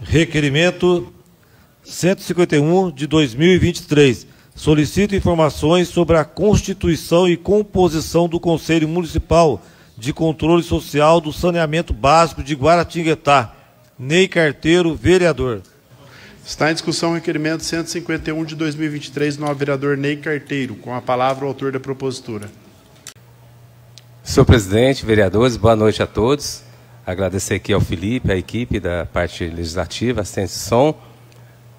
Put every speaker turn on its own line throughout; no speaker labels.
Requerimento 151 de 2023. Solicito informações sobre a constituição e composição do Conselho Municipal de Controle Social do Saneamento Básico de Guaratinguetá. Ney Carteiro, vereador.
Está em discussão o requerimento 151 de 2023, do vereador Ney Carteiro. Com a palavra o autor da propositura.
Senhor presidente, vereadores, boa noite a todos. Agradecer aqui ao Felipe, à equipe da parte legislativa, assistente de som,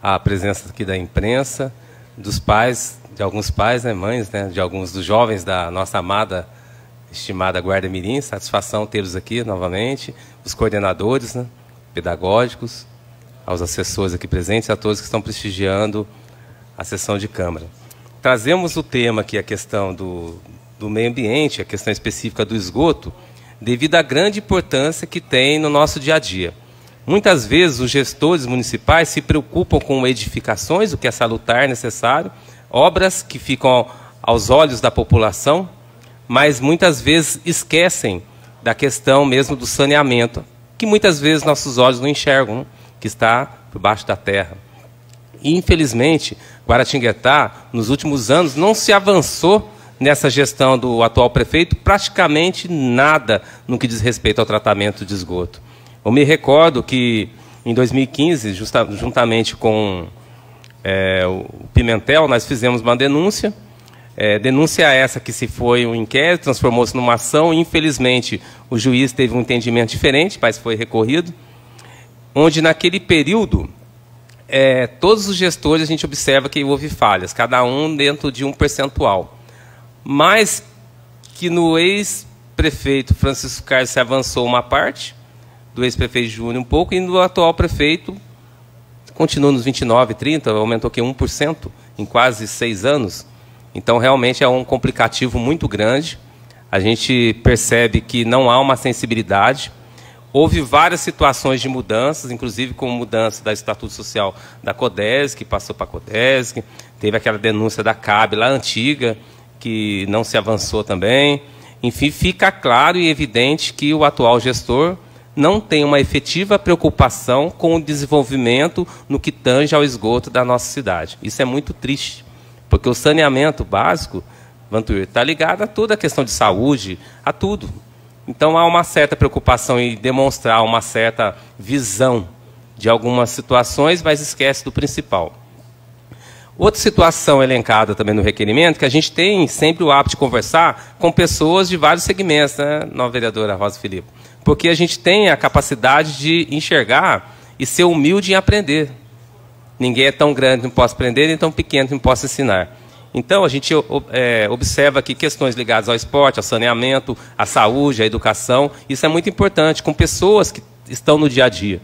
a presença aqui da imprensa, dos pais, de alguns pais, né, mães, né, de alguns dos jovens da nossa amada, estimada Guarda Mirim. Satisfação tê-los aqui novamente, os coordenadores, né, pedagógicos, aos assessores aqui presentes, a todos que estão prestigiando a sessão de Câmara. Trazemos o tema aqui, a questão do meio ambiente, a questão específica do esgoto, devido à grande importância que tem no nosso dia a dia. Muitas vezes os gestores municipais se preocupam com edificações, o que é salutar, necessário, obras que ficam aos olhos da população, mas muitas vezes esquecem da questão mesmo do saneamento, que muitas vezes nossos olhos não enxergam, né? Que está por baixo da terra. E, infelizmente, Guaratinguetá, nos últimos anos, não se avançou nessa gestão do atual prefeito praticamente nada no que diz respeito ao tratamento de esgoto. Eu me recordo que, em 2015, juntamente com o Pimentel, nós fizemos uma denúncia. Denúncia essa que se foi um inquérito, transformou-se numa ação. Infelizmente, o juiz teve um entendimento diferente, mas foi recorrido. Onde, naquele período, todos os gestores, a gente observa que houve falhas, cada um dentro de um percentual. Mas que no ex-prefeito Francisco Carlos se avançou uma parte, do ex-prefeito Júnior um pouco, e no atual prefeito continua nos 29%, 30%, aumentou aqui 1% em quase 6 anos. Então, realmente, é um complicativo muito grande. A gente percebe que não há uma sensibilidade. Houve várias situações de mudanças, inclusive com mudança da Estatuto Social da Codesc, que passou para a Codesc, teve aquela denúncia da CAB lá antiga, que não se avançou também. Enfim, fica claro e evidente que o atual gestor não tem uma efetiva preocupação com o desenvolvimento no que tange ao esgoto da nossa cidade. Isso é muito triste, porque o saneamento básico, Vantur, está ligado a toda a questão de saúde, a tudo. Então, há uma certa preocupação em demonstrar uma certa visão de algumas situações, mas esquece do principal. Outra situação elencada também no requerimento, que a gente tem sempre o hábito de conversar com pessoas de vários segmentos, né, nova vereadora Rosa Filipe? Porque a gente tem a capacidade de enxergar e ser humilde em aprender. Ninguém é tão grande que não possa aprender, nem tão pequeno que não possa ensinar. Então, a gente observa aqui questões ligadas ao esporte, ao saneamento, à saúde, à educação. Isso é muito importante, com pessoas que estão no dia a dia.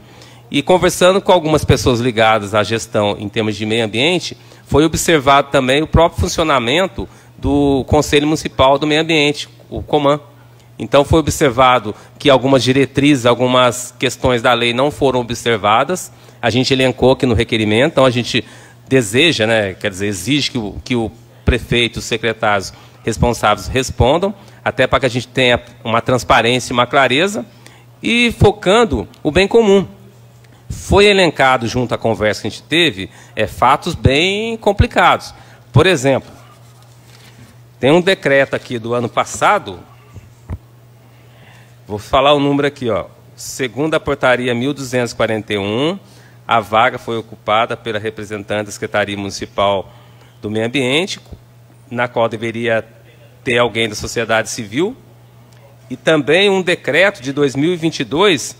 E conversando com algumas pessoas ligadas à gestão em termos de meio ambiente, foi observado também o próprio funcionamento do Conselho Municipal do Meio Ambiente, o COMAN. Então, foi observado que algumas diretrizes, algumas questões da lei não foram observadas. A gente elencou aqui no requerimento. Então, a gente deseja, né, quer dizer, exige que o prefeito, os secretários responsáveis respondam, até para que a gente tenha uma transparência e uma clareza, e focando o bem comum. Foi elencado, junto à conversa que a gente teve, fatos bem complicados. Por exemplo, tem um decreto aqui do ano passado. Vou falar o número aqui, ó. Segundo a portaria 1241, a vaga foi ocupada pela representante da Secretaria Municipal do Meio Ambiente, na qual deveria ter alguém da sociedade civil, e também um decreto de 2022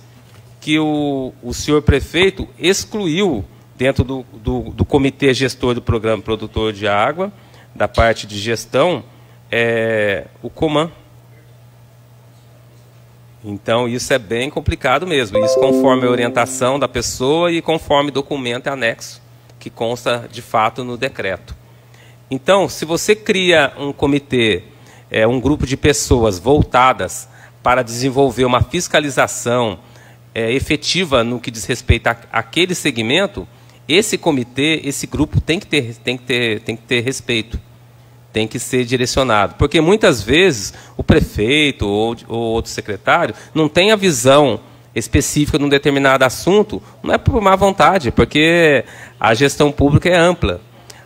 que o senhor prefeito excluiu dentro do comitê gestor do programa Produtor de Água, da parte de gestão, o COMAN. Então, isso é bem complicado mesmo. Isso conforme a orientação da pessoa e conforme documento anexo, que consta de fato no decreto. Então, se você cria um comitê, um grupo de pessoas voltadas para desenvolver uma fiscalização efetiva no que diz respeito àquele segmento, esse comitê, esse grupo tem que ter respeito. Tem que ser direcionado. Porque muitas vezes o prefeito ou outro secretário não tem a visão específica num determinado assunto, não é por má vontade, porque a gestão pública é ampla.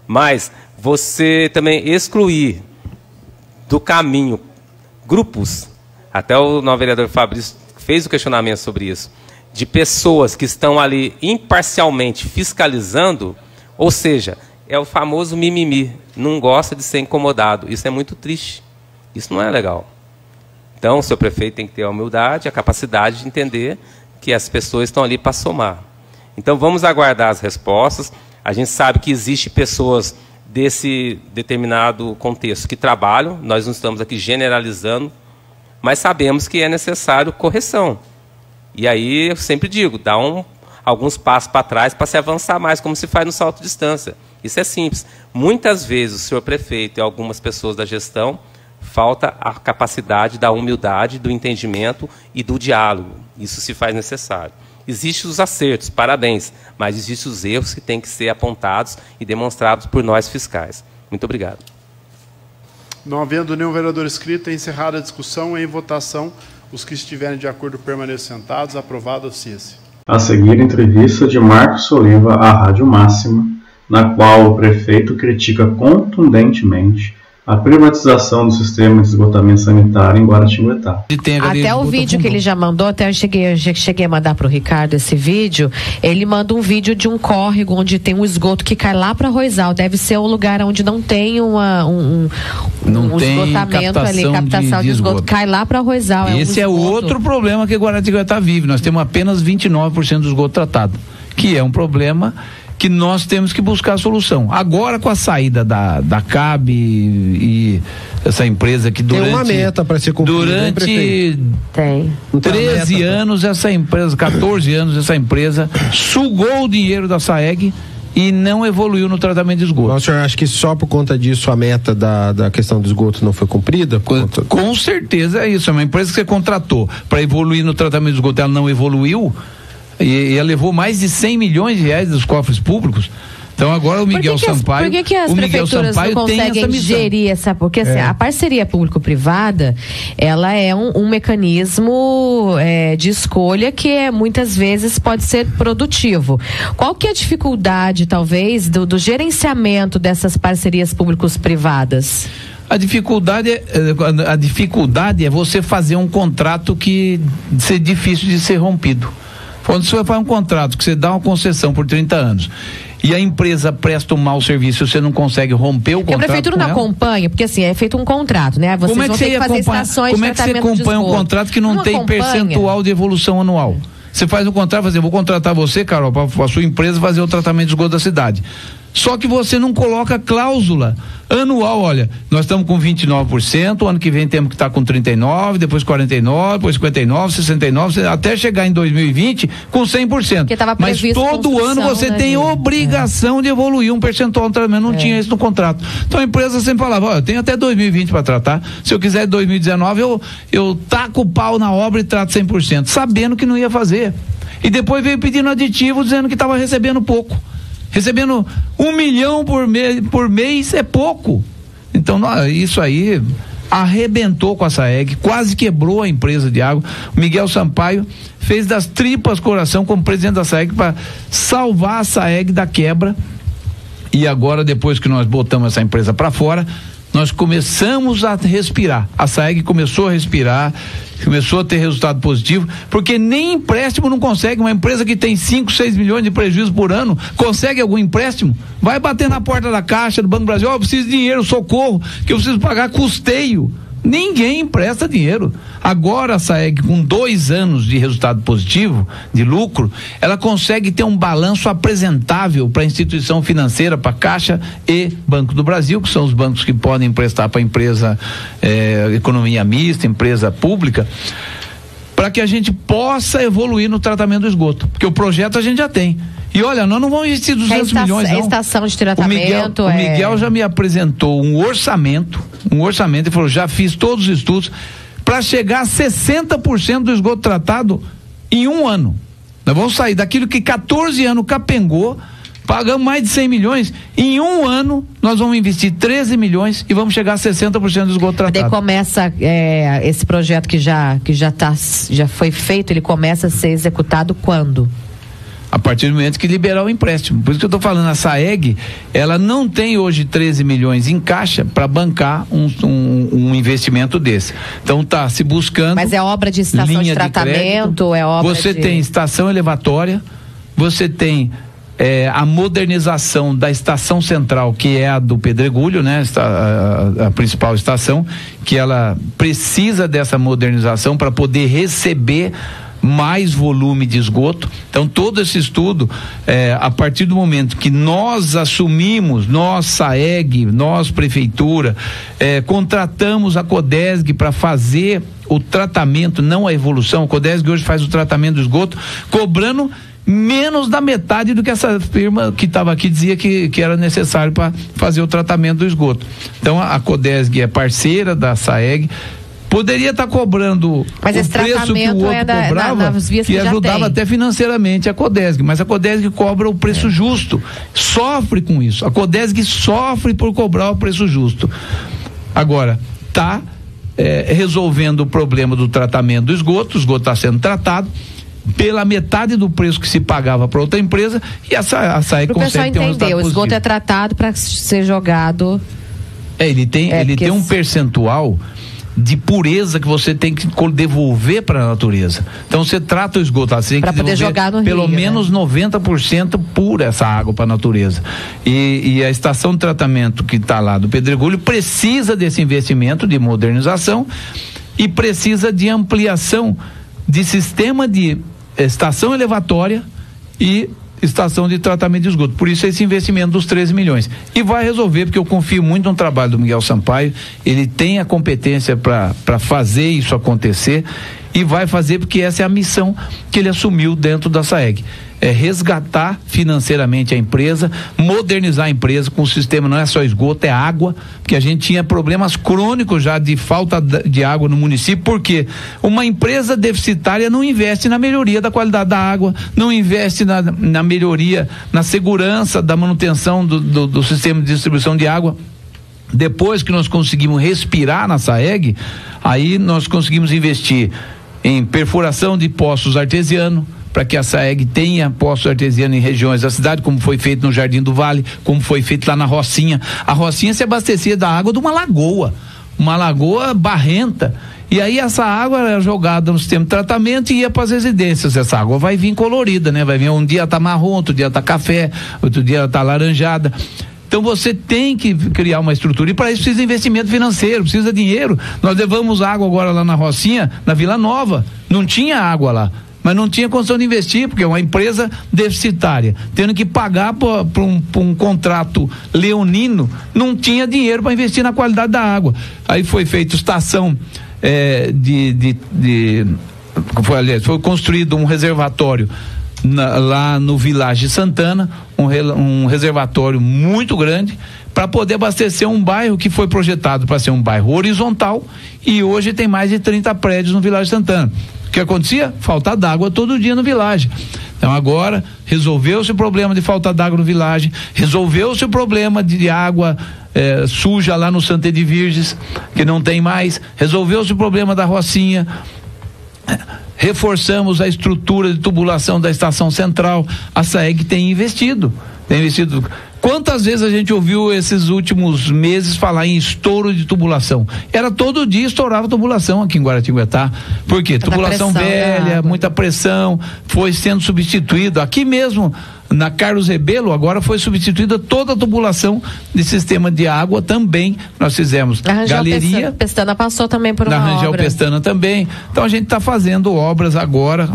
Mas você também excluir do caminho grupos, até o novo vereador Fabrício fez o questionamento sobre isso, de pessoas que estão ali imparcialmente fiscalizando, ou seja, é o famoso mimimi, não gosta de ser incomodado. Isso é muito triste, isso não é legal. Então, o seu prefeito tem que ter a humildade, a capacidade de entender que as pessoas estão ali para somar. Então, vamos aguardar as respostas. A gente sabe que existem pessoas desse determinado contexto que trabalham, nós não estamos aqui generalizando, mas sabemos que é necessário correção. E aí, eu sempre digo, dá alguns passos para trás para se avançar mais, como se faz no salto de distância. Isso é simples. Muitas vezes, o senhor prefeito e algumas pessoas da gestão, falta a capacidade da humildade, do entendimento e do diálogo. Isso se faz necessário. Existem os acertos, parabéns, mas existem os erros que têm que ser apontados e demonstrados por nós fiscais. Muito obrigado.
Não havendo nenhum vereador inscrito, é encerrada a discussão. Em votação, os que estiverem de acordo permaneçam sentados. Aprovado, oficie-se.
A seguir, entrevista de Marcos Oliva à Rádio Máxima, na qual o prefeito critica contundentemente a privatização do sistema de esgotamento sanitário em Guaratinguetá.
Até o vídeo que ele já mandou, até eu cheguei a mandar para o Ricardo esse vídeo, ele manda um vídeo de um córrego onde tem um esgoto que cai lá para Roisal. Deve ser um lugar onde não tem um esgotamento ali, captação de esgoto. Cai lá para Roisal.
Esse é outro problema que Guaratinguetá vive. Nós temos apenas 29% do esgoto tratado, que é um problema que nós temos que buscar a solução. Agora, com a saída da CAB e essa empresa que durante...
Tem uma meta para ser cumprida.
Durante 13 anos, essa empresa, 14 anos, essa empresa sugou o dinheiro da SAEG e não evoluiu no tratamento de esgoto.
O senhor acha que só por conta disso a meta da questão do esgoto não foi cumprida?
Com certeza é isso. É uma empresa que você contratou para evoluir no tratamento de esgoto, ela não evoluiu. E ela levou mais de 100 milhões de reais dos cofres públicos. Então agora o Miguel Sampaio...
Por que as prefeituras não conseguem gerir essa... Porque assim, a parceria público-privada, ela é um mecanismo de escolha que muitas vezes pode ser produtivo. Qual que é a dificuldade, talvez, do gerenciamento dessas parcerias públicos-privadas?
A dificuldade é você fazer um contrato que seja difícil de ser rompido. Quando você faz um contrato que você dá uma concessão por 30 anos e a empresa presta um mau serviço, você não consegue romper o contrato.
A prefeitura não acompanha, porque assim, é feito um contrato, né? Vocês vão ter que fazer estações de tratamento de esgoto. Como é que você acompanha um contrato que não tem percentual de evolução anual? Você faz um contrato, vou contratar você, Carol, para a sua empresa fazer o tratamento de esgoto da cidade. Só que você não coloca cláusula anual. Olha, nós estamos com 29%, o ano que vem temos que estar com 39%, depois 49%, depois 59%, 69%, até chegar em 2020 com 100%. Mas todo ano você tem obrigação de evoluir um percentual do tratamento, não tinha isso no contrato. Então a empresa sempre falava, olha, eu tenho até 2020 para tratar, se eu quiser 2019 eu taco o pau na obra e trato 100%, sabendo que não ia fazer. E depois veio pedindo aditivo, dizendo que estava recebendo pouco. Recebendo 1 milhão por mês é pouco. Então, isso aí arrebentou com a SAEG, quase quebrou a empresa de água. O Miguel Sampaio fez das tripas coração como presidente da SAEG para salvar a SAEG da quebra. E agora, depois que nós botamos essa empresa para fora, nós começamos a respirar. A SAEG começou a respirar, começou a ter resultado positivo, porque nem empréstimo não consegue. Uma empresa que tem 5, 6 milhões de prejuízo por ano, consegue algum empréstimo? Vai bater na porta da Caixa, do Banco do Brasil, eu preciso de dinheiro, socorro, que eu preciso pagar custeio. Ninguém empresta dinheiro. Agora a SAEG, com 2 anos de resultado positivo, de lucro, ela consegue ter um balanço apresentável para a instituição financeira, para a Caixa e Banco do Brasil, que são os bancos que podem emprestar para a empresa economia mista, empresa pública, para que a gente possa evoluir no tratamento do esgoto. Porque o projeto a gente já tem. E olha, nós não vamos investir 200 milhões, não. A estação de tratamento...
O Miguel já me apresentou um orçamento, e falou, já fiz todos os estudos, para chegar a 60% do esgoto tratado em 1 ano. Nós vamos sair daquilo que 14 anos capengou,
Pagamos mais de 100 milhões. Em um ano, nós vamos investir 13 milhões e vamos chegar a 60% do esgoto tratado.
Daí começa esse projeto que já foi feito, ele começa a ser executado quando?
A partir do momento que liberar o empréstimo. Por isso que eu estou falando, a SAEG, ela não tem hoje 13 milhões em caixa para bancar um investimento desse. Então está se buscando.
Mas é obra de estação de tratamento, é obra
Você tem estação elevatória, você tem a modernização da estação central, que é a do Pedregulho, né? A principal estação, que ela precisa dessa modernização para poder receber mais volume de esgoto. Então todo esse estudo, a partir do momento que nós assumimos, nós SAEG, nós prefeitura, contratamos a Codesg para fazer o tratamento, não a evolução. A Codesg hoje faz o tratamento do esgoto, cobrando menos da metade do que essa firma que estava aqui dizia que era necessário para fazer o tratamento do esgoto. Então a Codesg é parceira da SAEG, poderia estar cobrando
mas
o preço que o outro cobrava, que ajudava até financeiramente a Codesg, mas a Codesg cobra o preço justo, sofre com isso. A Codesg sofre por cobrar o preço justo. Agora, está resolvendo o problema do tratamento do esgoto, o esgoto está sendo tratado pela metade do preço que se pagava para outra empresa, e a SAEG consegue ter um resultado positivo.
O esgoto é tratado para ser jogado.
Ele tem um percentual de pureza que você tem que devolver para a natureza. Então você trata o esgoto, você tem que
poder jogar no
pelo
rio,
menos 90% pura essa água para a natureza. E a estação de tratamento que está lá do Pedregulho precisa desse investimento de modernização e precisa de ampliação de sistema de estação elevatória e estação de tratamento de esgoto. Por isso esse investimento dos 13 milhões. E vai resolver, porque eu confio muito no trabalho do Miguel Sampaio, ele tem a competência para fazer isso acontecer, e vai fazer porque essa é a missão que ele assumiu dentro da SAEG. É resgatar financeiramente a empresa, modernizar a empresa com o sistema, não é só esgoto, é água, porque a gente tinha problemas crônicos já de falta de água no município, porque uma empresa deficitária não investe na melhoria da qualidade da água, não investe na melhoria, na segurança da manutenção do sistema de distribuição de água. Depois que nós conseguimos respirar na SAEG, aí nós conseguimos investir em perfuração de poços artesianos, para que a SAEG tenha poços artesianos em regiões da cidade, como foi feito no Jardim do Vale, como foi feito lá na Rocinha. A Rocinha se abastecia da água de uma lagoa barrenta, e aí essa água era jogada no sistema de tratamento e ia para as residências. Essa água vai vir colorida, né? Vai vir, um dia tá marrom, outro dia tá café, outro dia tá laranjada. Então você tem que criar uma estrutura, e para isso precisa de investimento financeiro, precisa de dinheiro. Nós levamos água agora lá na Rocinha, na Vila Nova, não tinha água lá, mas não tinha condição de investir, porque é uma empresa deficitária, tendo que pagar por um contrato leonino, não tinha dinheiro para investir na qualidade da água. Aí foi feita estação foi construído um reservatório lá no Village Santana, um reservatório muito grande, para poder abastecer um bairro que foi projetado para ser um bairro horizontal, e hoje tem mais de 30 prédios no Village Santana. O que acontecia? Falta d'água todo dia no Village. Então agora resolveu-se o problema de falta d'água no Village, resolveu-se o problema de água suja lá no Santa de Virges, que não tem mais, resolveu-se o problema da Rocinha, reforçamos a estrutura de tubulação da estação central. A SAEG tem investido. Quantas vezes a gente ouviu esses últimos meses falar em estouro de tubulação? Era todo dia estourava tubulação aqui em Guaratinguetá. Por quê? Tubulação velha, muita pressão, foi sendo substituído. Aqui mesmo, na Carlos Rebelo, agora foi substituída toda a tubulação de sistema de água também. Nós fizemos galeria.
Pestana passou também por uma obra.
Na Rangel Pestana também. Então a gente está fazendo obras agora.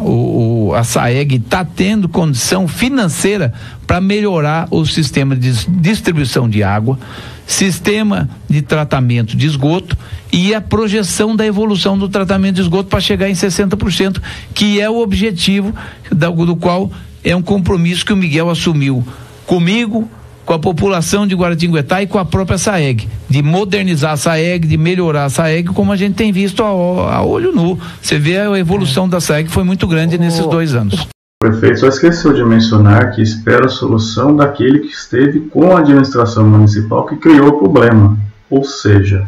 A SAEG está tendo condição financeira para melhorar o sistema de distribuição de água, sistema de tratamento de esgoto e a projeção da evolução do tratamento de esgoto para chegar em 60%, que é o objetivo do qual é um compromisso que o Miguel assumiu comigo, com a população de Guaratinguetá e com a própria SAEG, de modernizar a SAEG, de melhorar a SAEG, como a gente tem visto a olho nu. Você vê a evolução da SAEG foi muito grande nesses 2 anos.
O prefeito só esqueceu de mencionar que espera a solução daquele que esteve com a administração municipal que criou o problema, ou seja,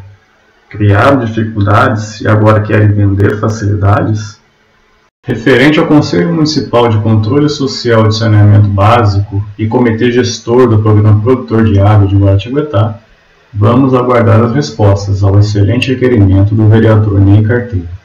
criaram dificuldades e agora querem vender facilidades. Referente ao Conselho Municipal de Controle Social de Saneamento Básico e Comitê Gestor do Programa Produtor de Água de Guaratinguetá, vamos aguardar as respostas ao excelente requerimento do vereador Ney Carteiro.